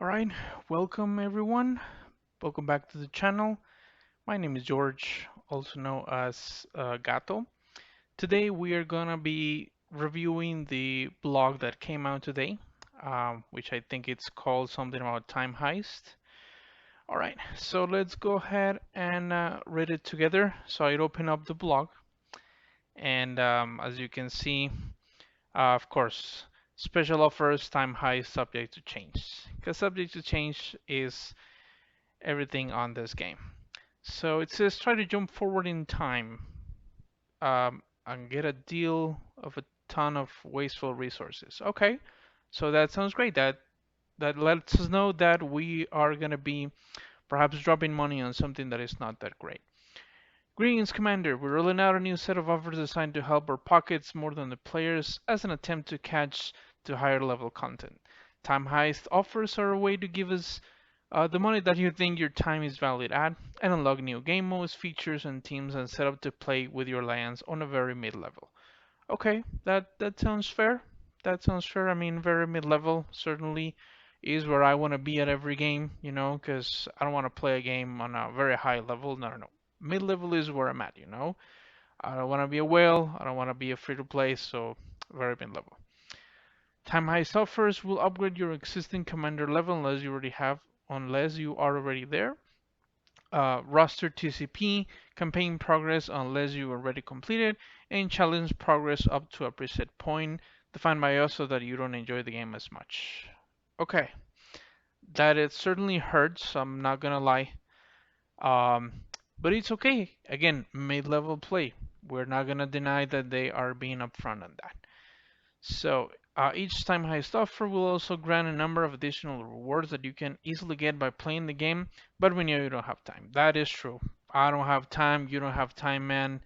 All right, welcome everyone. Welcome back to the channel. My name is George, also known as Gato. Today we are gonna be reviewing the blog that came out today, which I think it's called something about Time Heist. All right, so let's go ahead and read it together. So I open up the blog, and as you can see, of course, special offers, time heist, subject to change. Because subject to change is everything on this game. So it says try to jump forward in time and get a deal of a ton of wasteful resources. Okay, so that sounds great. That lets us know that we are gonna be perhaps dropping money on something that is not that great. Greetings, Commander. We're rolling out a new set of offers designed to help our pockets more than the players as an attempt to catch to higher level content. Time Heist offers are a way to give us the money that you think your time is valued at and unlock new game modes, features, and teams and set up to play with your lands on a very mid level. Okay, that sounds fair. That sounds fair. I mean, very mid level certainly is where I want to be at every game, because I don't want to play a game on a very high level. No, no, no. Mid level is where I'm at. I don't want to be a whale. I don't want to be a free to play, so very mid level. Time Heist offers will upgrade your existing commander level unless you are already there. Roster TCP, campaign progress unless you already completed, and challenge progress up to a preset point defined by us so that you don't enjoy the game as much. Okay, that it certainly hurts, I'm not gonna lie. Um, but it's okay. Again, mid-level play. We're not gonna deny that they are being upfront on that. So each time heist offer will also grant a number of additional rewards that you can easily get by playing the game, but we know you don't have time. That is true. I don't have time. You don't have time, man.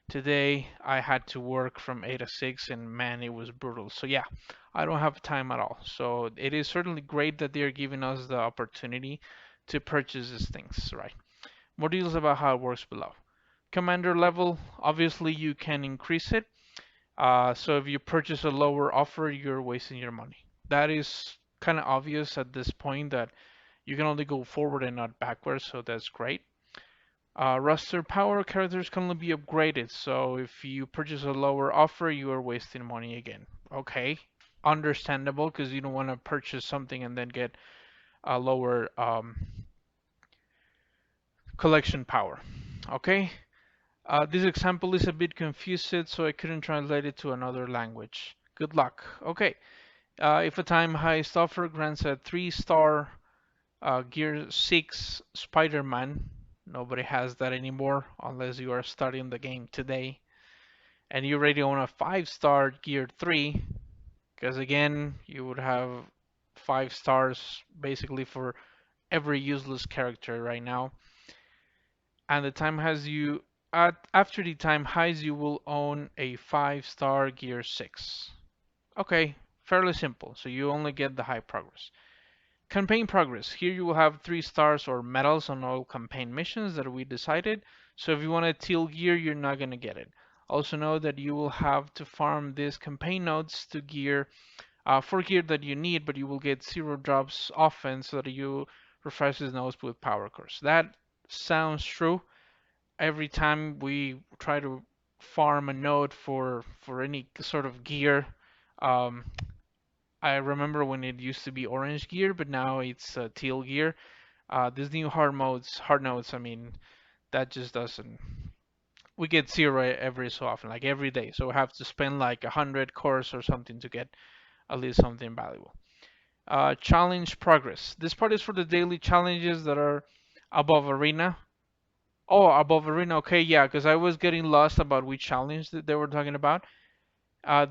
Today I had to work from 8 to 6 and man, it was brutal. So yeah, I don't have time at all. So it is certainly great that they're giving us the opportunity to purchase these things, right? More details about how it works below. Commander level, obviously you can increase it. So if you purchase a lower offer, you're wasting your money. That is kind of obvious at this point that you can only go forward and not backwards, so that's great. Roster power characters can only be upgraded, so if you purchase a lower offer, you are wasting money again. Okay, understandable because you don't want to purchase something and then get a lower collection power. Okay, this example is a bit confused, so I couldn't translate it to another language. Good luck. Okay, if a time heist offer grants a 3-star Gear 6 Spider-Man, nobody has that anymore unless you are starting the game today. And you already own a 5-star Gear 3, because again, you would have 5 stars basically for every useless character right now. And the time has you after the time highs you will own a 5-star Gear 6. Okay, fairly simple. So you only get the high progress. Campaign progress. Here you will have 3 stars or medals on all campaign missions that we decided. So if you want a teal gear, you're not going to get it. Also know that you will have to farm these campaign nodes to gear for gear that you need, but you will get 0 drops often so that you refresh these nodes with power cores. That sounds true. Every time we try to farm a node for any sort of gear, um, I remember when it used to be orange gear, but now it's teal gear. These new hard nodes, I mean, that just doesn't. We get 0 every so often, like every day. So we have to spend like 100 cores or something to get at least something valuable. Challenge progress. This part is for the daily challenges that are above arena. Oh, above arena. Okay, yeah, because I was getting lost about which challenge that they were talking about.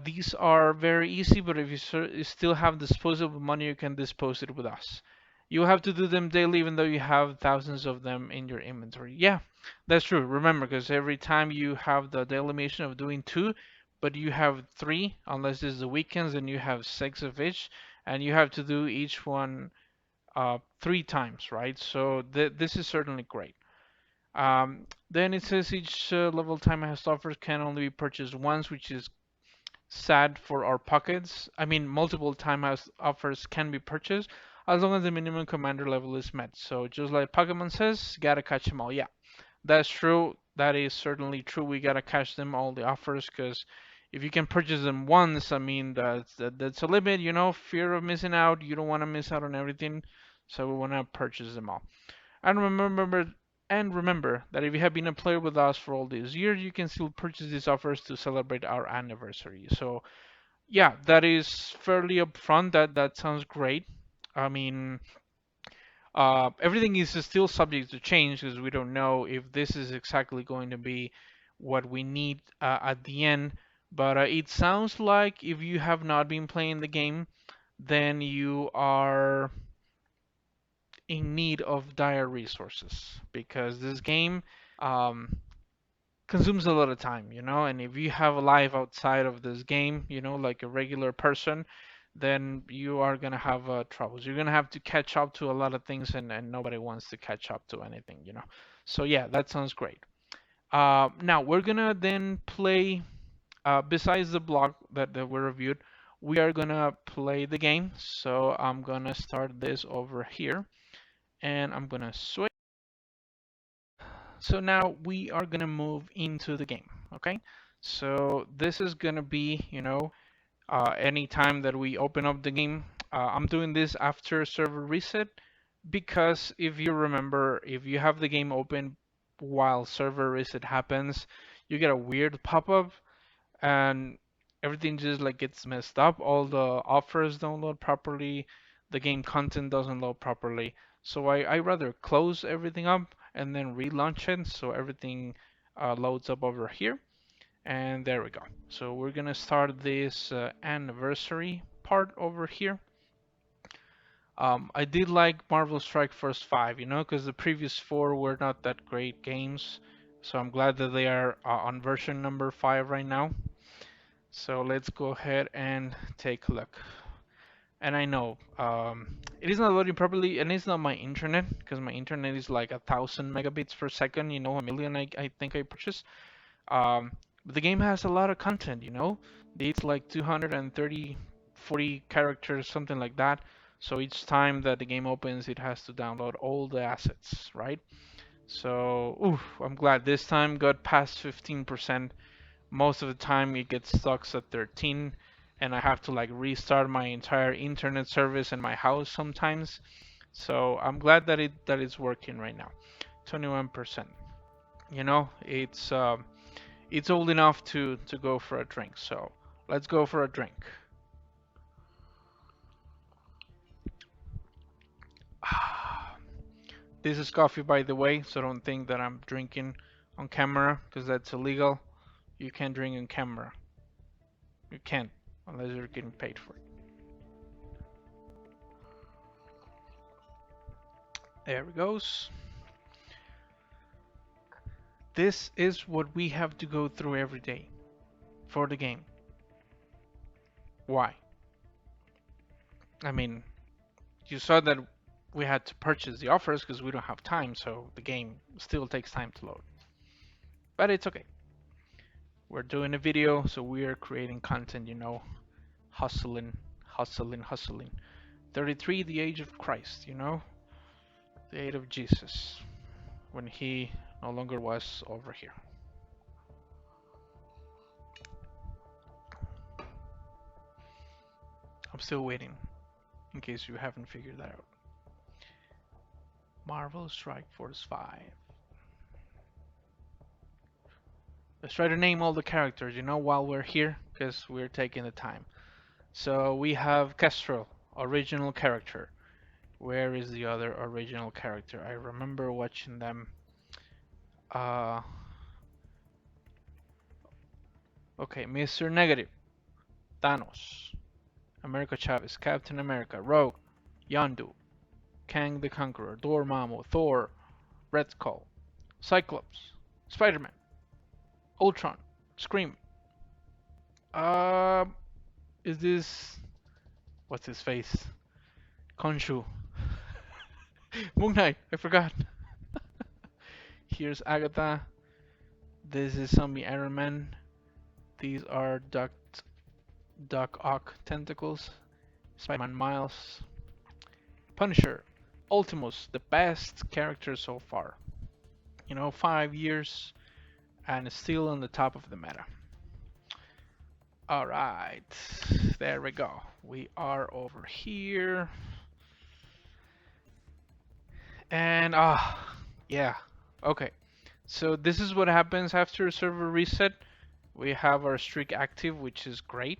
These are very easy, but if you still have disposable money, you can dispose it with us. You have to do them daily, even though you have thousands of them in your inventory. Yeah, that's true. Remember, because every time you have the daily mission of doing 2, but you have 3, unless it's the weekends, and you have 6 of each, and you have to do each one 3 times, right? So this is certainly great. Then it says each level time has offers can only be purchased once, which is sad for our pockets. I mean, multiple time house offers can be purchased. as long as the minimum commander level is met. So just like Pokemon says, gotta catch them all. Yeah, that's true. That is certainly true. We gotta catch them all the offers because if you can purchase them once, I mean that's a limit. Fear of missing out. You don't want to miss out on everything, so we want to purchase them all. And remember that if you have been a player with us for all these years, you can still purchase these offers to celebrate our anniversary. So yeah, that is fairly upfront. That sounds great. I mean, everything is still subject to change because we don't know if this is exactly going to be what we need at the end. But it sounds like if you have not been playing the game, then you are in need of dire resources because this game um, consumes a lot of time, and if you have a life outside of this game, like a regular person, then you are gonna have troubles. You're gonna have to catch up to a lot of things, and nobody wants to catch up to anything. So yeah, that sounds great. Now we're gonna then play. Besides the blog that we reviewed, we are gonna play the game. So I'm gonna start this over here, and I'm gonna switch. So now we are gonna move into the game, okay? So this is gonna be, any time that we open up the game. I'm doing this after server reset because if you remember, if you have the game open while server reset happens, you get a weird pop-up and everything just like gets messed up. All the offers don't load properly, the game content doesn't load properly. So I rather close everything up and then relaunch it so everything loads up over here. And there we go. So we're gonna start this anniversary part over here. I did like Marvel Strike Force 5, because the previous four were not that great games. So I'm glad that they are on version number 5 right now. So let's go ahead and take a look. And I know it is not loading properly, and it's not my internet because my internet is like 1,000 megabits per second. A million I think I purchased. But the game has a lot of content. It's like 230, 40 characters, something like that. So each time that the game opens, it has to download all the assets, right? So, oof, I'm glad this time got past 15%. Most of the time it gets stuck at 13 and I have to like restart my entire internet service in my house sometimes. So I'm glad that it's working right now. 21%. It's old enough to go for a drink. So let's go for a drink. This is coffee, by the way, so don't think that I'm drinking on camera because that's illegal. You can't drink on camera. You can't unless you're getting paid for it. There it goes. This is what we have to go through every day for the game. Why? I mean, you saw that we had to purchase the offers because we don't have time, so the game still takes time to load. But it's okay. We're doing a video, so we are creating content, hustling, hustling, hustling. 33, the age of Christ, the age of Jesus, when he no longer was over here. I'm still waiting, in case you haven't figured that out. Marvel Strike Force 5. Let's try to name all the characters, while we're here, because we're taking the time. So we have Kestrel, original character. Where is the other original character? I remember watching them. Uh, okay, Mr. Negative, Thanos, America Chavez, Captain America, Rogue, Yondu, Kang the Conqueror, Dormammu, Thor, Red Skull, Cyclops, Spider-Man, Ultron, Scream. Uh, is this what's his face? Khonshu. Moon Knight. I forgot. Here's Agatha. This is Zombie Iron Man. These are Doc Ock tentacles. Spider-Man Miles. Punisher, Ultimus, the best character so far. 5 years and still on the top of the meta. All right, there we go. We are over here, and yeah, okay. So this is what happens after a server reset. We have our streak active, which is great.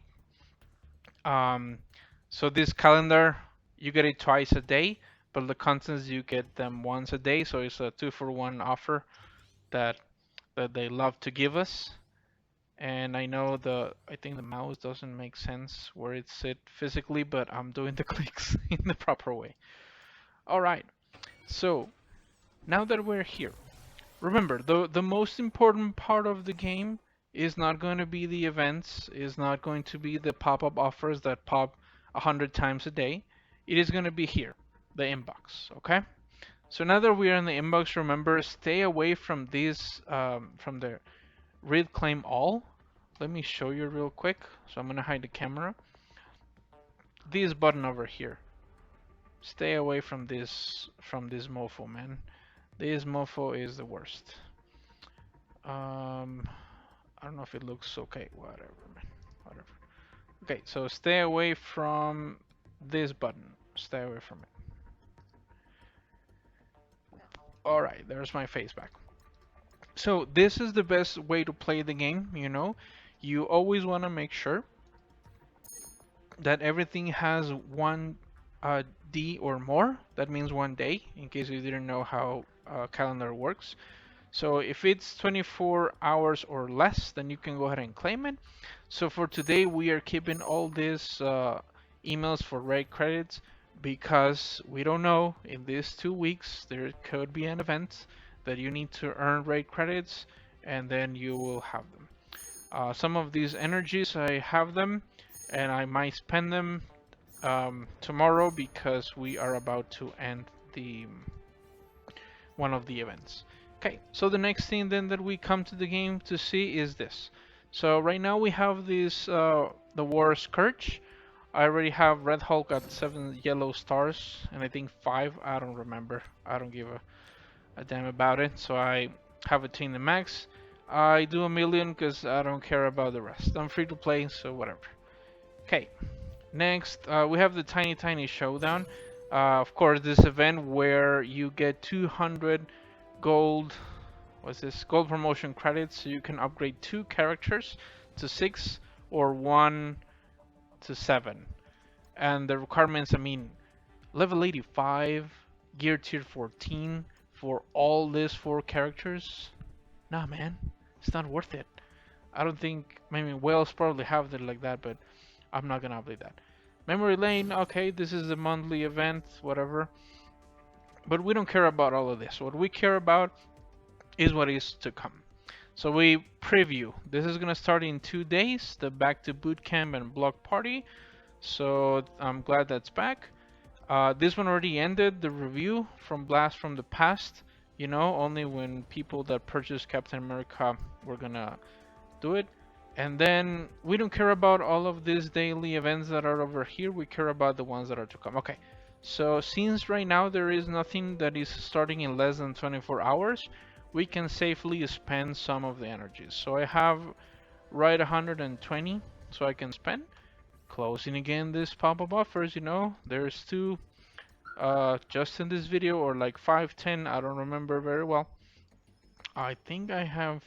Um, so this calendar, you get it twice a day, but the contents you get them once a day. So it's a 2-for-1 offer that they love to give us. And I think the mouse doesn't make sense where it's sit physically, but I'm doing the clicks in the proper way. All right. So now that we're here, remember the most important part of the game is not going to be the events, is not going to be the pop-up offers that pop 100 times a day. It is going to be here, the inbox. Okay. So now that we're in the inbox, remember, stay away from these, from the read claim all. Let me show you real quick. So I'm gonna hide the camera. This button over here. Stay away from this mofo, man. This mofo is the worst. I don't know if it looks okay. Whatever, man. Whatever. Okay, so stay away from this button. Stay away from it. All right, there's my face back. So this is the best way to play the game. You always want to make sure that everything has one D or more. That means 1 day, in case you didn't know how calendar works. So if it's 24 hours or less, then you can go ahead and claim it. So for today, we are keeping all these emails for raid credits because we don't know, in these 2 weeks there could be an event that you need to earn raid credits, and then you will have them. Some of these energies, I have them, and I might spend them tomorrow because we are about to end the one of the events. Okay, so the next thing then that we come to the game to see is this. So right now we have this the War Scourge. I already have Red Hulk at 7 yellow stars, and I think 5. I don't remember. I don't give a damn about it. So I have attained the max. I do a million because I don't care about the rest. I'm free to play, so whatever. Okay, next we have the Tiny Tiny Showdown. Of course, this event where you get 200 gold. What's this? Gold promotion credits, so you can upgrade 2 characters to 6 or 1 to 7. And the requirements, I mean, level 85, gear tier 14 for all these 4 characters. Nah, man, it's not worth it. I don't think. I mean, whales probably have it like that, but I'm not gonna update that. Memory lane, okay, this is a monthly event, whatever. But we don't care about all of this. What we care about is what is to come. So we preview. This is gonna start in 2 days, the back to bootcamp and block party. So I'm glad that's back. This one already ended the review from Blast from the Past. Only when people that purchased Captain America were gonna do it. And then we don't care about all of these daily events that are over here. We care about the ones that are to come. Okay, so since right now there is nothing that is starting in less than 24 hours, we can safely spend some of the energies. So I have right 120, so I can spend. Closing again this pop-up offers, there's 2 just in this video, or like 5, 10, I don't remember very well. I think I have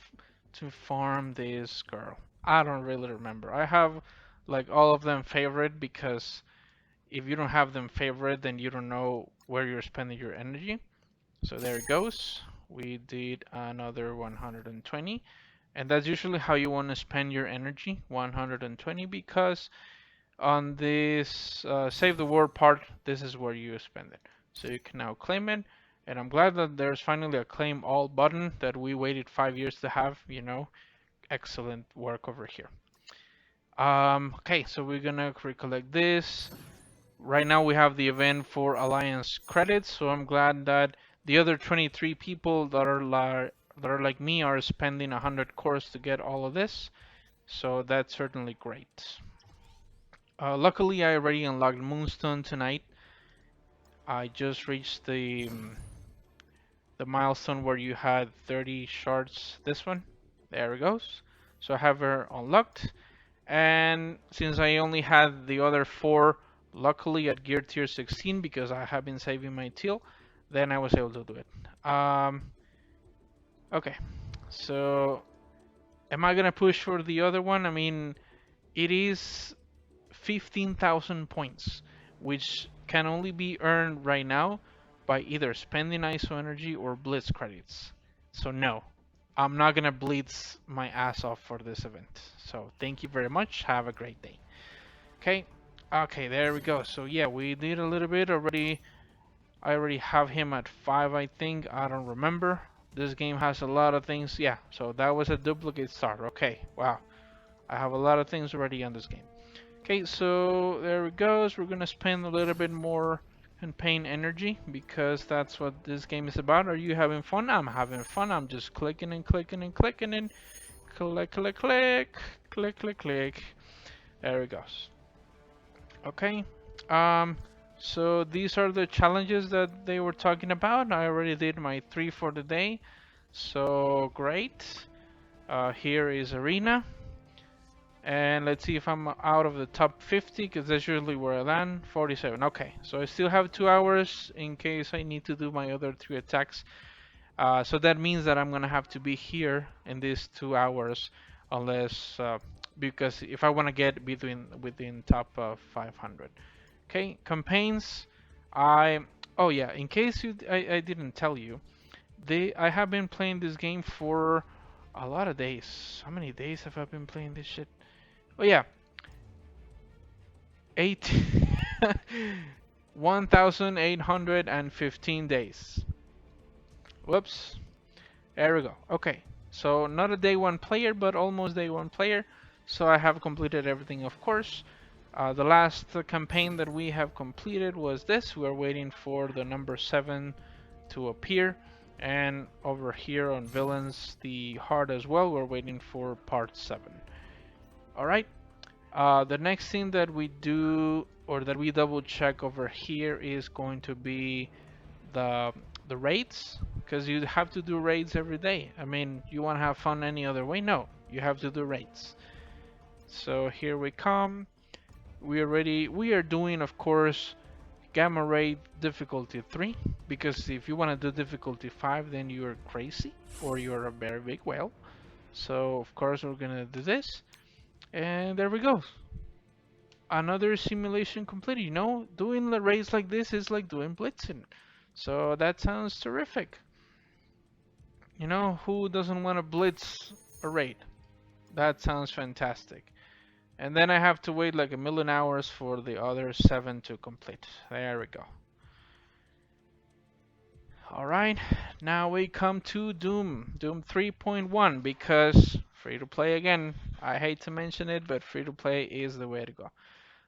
to farm this girl. I don't really remember. I have like all of them favorite because if you don't have them favorite, then you don't know where you're spending your energy. So there it goes. We did another 120. And that's usually how you want to spend your energy, 120, because on this save the world part, this is where you spend it. So you can now claim it. And I'm glad that there's finally a claim all button that we waited 5 years to have, Excellent work over here. Okay, so we're gonna recollect this. Right now we have the event for Alliance credits, so I'm glad that the other 23 people that are like me are spending 100 cores to get all of this. So that's certainly great. Luckily, I already unlocked Moonstone tonight. I just reached the milestone where you had 30 shards. This one, there it goes. So I have her unlocked, and since I only had the other four, luckily at gear tier 16 because I have been saving my teal, then I was able to do it. Okay, so am I gonna push for the other one? I mean, it is 15,000 points, which can only be earned right now by either spending ISO energy or blitz credits. So no, I'm not gonna blitz my ass off for this event. So thank you very much. Have a great day. Okay, okay, there we go. So yeah, we did a little bit already. I already have him at 5, I think. I don't remember. This game has a lot of things. Yeah, so that was a duplicate start. Okay, wow. I have a lot of things already on this game. Okay, so there it goes. We're gonna spend a little bit more campaign energy because that's what this game is about. Are you having fun? I'm having fun. I'm just clicking and clicking and clicking and click, click, click, click, click, click. There it goes. Okay. Um, so these are the challenges that they were talking about. I already did my 3 for the day. So great. Here is Arena. And let's see if I'm out of the top 50, because that's usually where I land. 47. Okay, so I still have 2 hours in case I need to do my other 3 attacks. So that means that I'm gonna have to be here in these 2 hours, unless because if I want to get within top 500. Okay, campaigns. I oh yeah, in case I didn't tell you, I have been playing this game for a lot of days. How many days have I been playing this shit? Oh yeah, 8 1,815 days. Whoops. There we go. Okay. So not a day one player, but almost day one player. So I have completed everything, of course. The last campaign that we have completed was this. We're waiting for the number 7 to appear. And over here on villains, the heart as well, we're waiting for part 7. Alright. The next thing that we do or that we double check over here is going to be the the raids, because you have to do raids every day. I mean, you want to have fun any other way? No, you have to do raids. So here we come. We are doing, of course, gamma raid difficulty 3, because if you want to do difficulty 5, then you're crazy or you're a very big whale. So of course we're gonna do this, and there we go. Another simulation completed. You know, doing the raids like this is like doing blitzing. So that sounds terrific. You know, who doesn't want to blitz a raid? That sounds fantastic. And then I have to wait like a million hours for the other 7 to complete. There we go. Alright, now we come to Doom. Doom 3.1, because free to play again. I hate to mention it, but free to play is the way to go.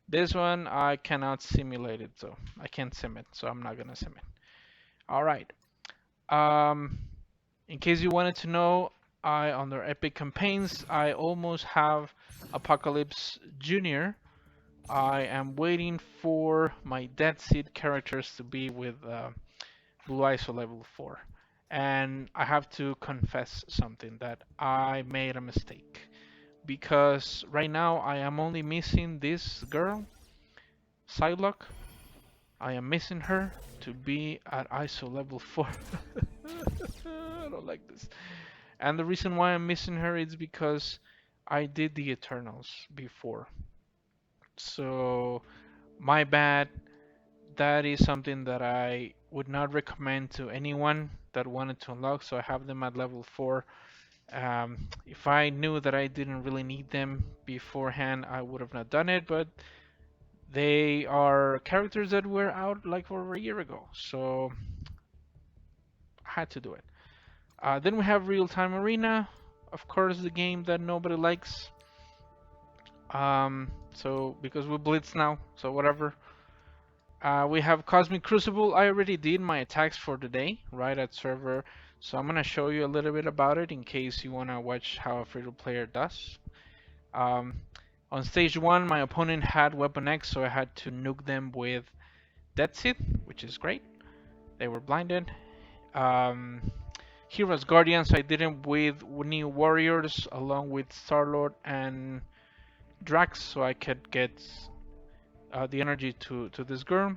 This one I cannot simulate it, so I can't sim it, so I'm not gonna sim it. Alright. Um, in case you wanted to know, I under Epic Campaigns, I almost have Apocalypse Junior. I am waiting for my Dead Seed characters to be with Blue ISO level 4. And I have to confess something, that I made a mistake. Because right now I am only missing this girl, Psylocke. I am missing her to be at ISO level 4. I don't like this. And the reason why I'm missing her is because I did the Eternals before. So, my bad. That is something that I would not recommend to anyone that wanted to unlock. So I have them at level 4. If I knew that I didn't really need them beforehand, I would have not done it. But they are characters that were out like over a year ago. So I had to do it. Then we have Real Time Arena. Of course, the game that nobody likes. So because we blitz now, so whatever. We have Cosmic Crucible. I already did my attacks for the day, right at server. So I'm gonna show you a little bit about it in case you wanna watch how a free-to-player does. Um, on stage 1, my opponent had Weapon X, so I had to nuke them with Dead Seed, which is great. They were blinded. Um, Heroes Guardians, I did it with New Warriors along with Star-Lord and Drax, so I could get the energy to this girl.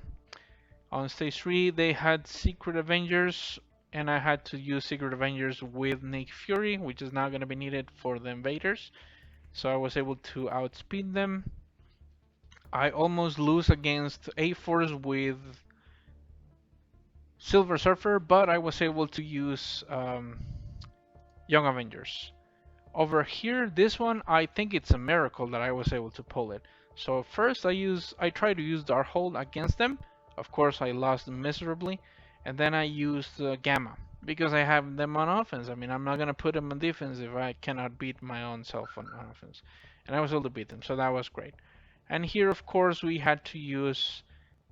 On stage 3, they had Secret Avengers, and I had to use Secret Avengers with Nick Fury, which is not going to be needed for the Invaders. So I was able to outspeed them. I almost lose against A-Force with Silver Surfer, but I was able to use Young Avengers. Over here, this one, I think it's a miracle that I was able to pull it. So first I try to use Darkhold against them. Of course, I lost miserably. And then I used Gamma because I have them on offense. I mean, I'm not gonna put them on defense if I cannot beat my own self on offense. And I was able to beat them, so that was great. And here, of course, we had to use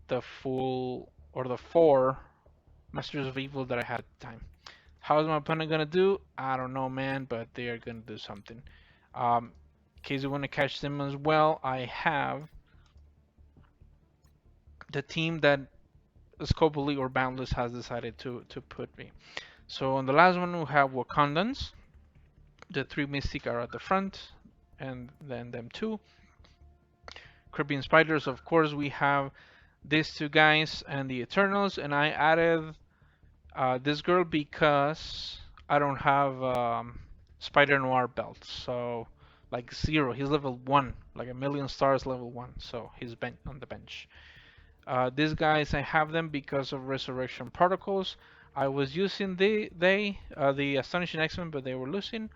the full or the 4 Masters of Evil that I had at the time. How's my opponent gonna do? I don't know, man, but they are gonna do something. In case you want to catch them as well, I have the team that Scopely or Boundless has decided to put me. So on the last one we have Wakandans. The 3 Mystic are at the front, and then them 2. Caribbean Spiders, of course, we have these 2 guys and the Eternals, and I added this girl because I don't have Spider Noir belt, so like 0. He's level 1, like a million stars level 1, so he's on the bench. These guys, I have them because of Resurrection Protocols. I was using the Astonishing X-Men, but they were losing.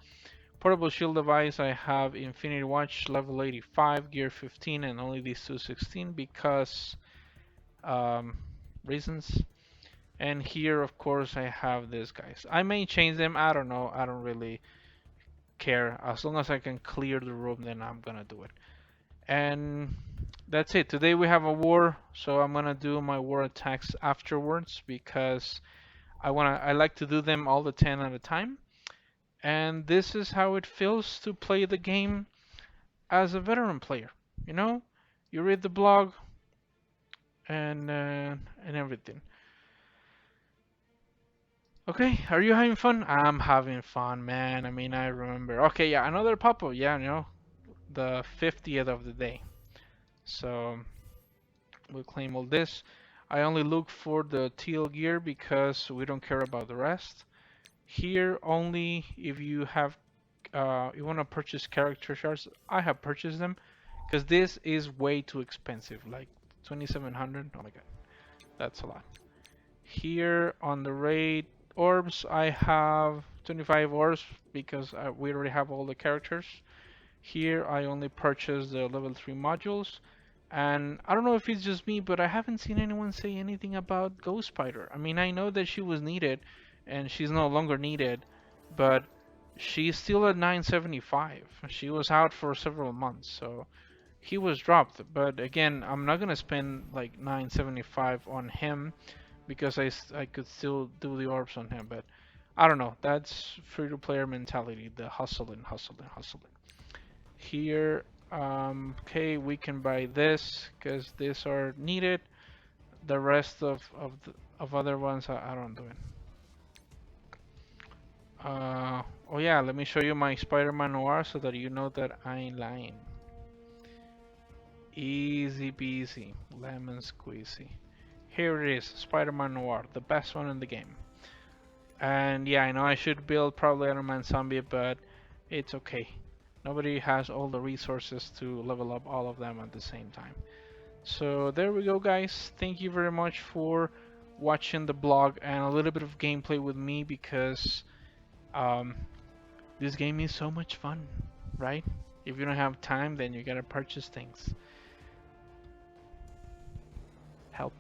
Portable Shield Device, I have Infinity Watch level 85, Gear 15, and only these 216 because um, reasons. And here, of course, I have these guys. I may change them. I don't know. I don't really care. As long as I can clear the room, then I'm gonna do it. And that's it. Today we have a war, so I'm gonna do my war attacks afterwards because I like to do them all the 10 at a time. And this is how it feels to play the game as a veteran player. You know, you read the blog and everything. Okay, are you having fun? I'm having fun, man. I mean, I remember. Okay, yeah, another pop-up. Yeah, the 50th of the day. So we'll claim all this. I only look for the teal gear because we don't care about the rest. Here only if you have you want to purchase character shards. I have purchased them because this is way too expensive, like 2,700. Oh my god, that's a lot. Here on the raid orbs, I have 25 orbs because we already have all the characters. Here I only purchased the level 3 modules. And I don't know if it's just me, but I haven't seen anyone say anything about Ghost Spider. I mean, I know that she was needed and she's no longer needed, but she's still at 975. She was out for several months, so he was dropped. But again, I'm not gonna spend like 975 on him because I could still do the orbs on him. But I don't know. That's free-to-player mentality, the hustling, hustling, hustling. Here, okay, we can buy this because these are needed. The rest of other ones I don't do it. Oh yeah, let me show you my Spider-Man Noir so that you know that I ain't lying. Easy peasy, lemon squeezy. Here it is, Spider-Man Noir, the best one in the game. And yeah, I know I should build probably Iron Man Zombie, but it's okay. Nobody has all the resources to level up all of them at the same time. So there we go, guys. Thank you very much for watching the blog and a little bit of gameplay with me because um, this game is so much fun, right? If you don't have time, then you gotta purchase things. Help.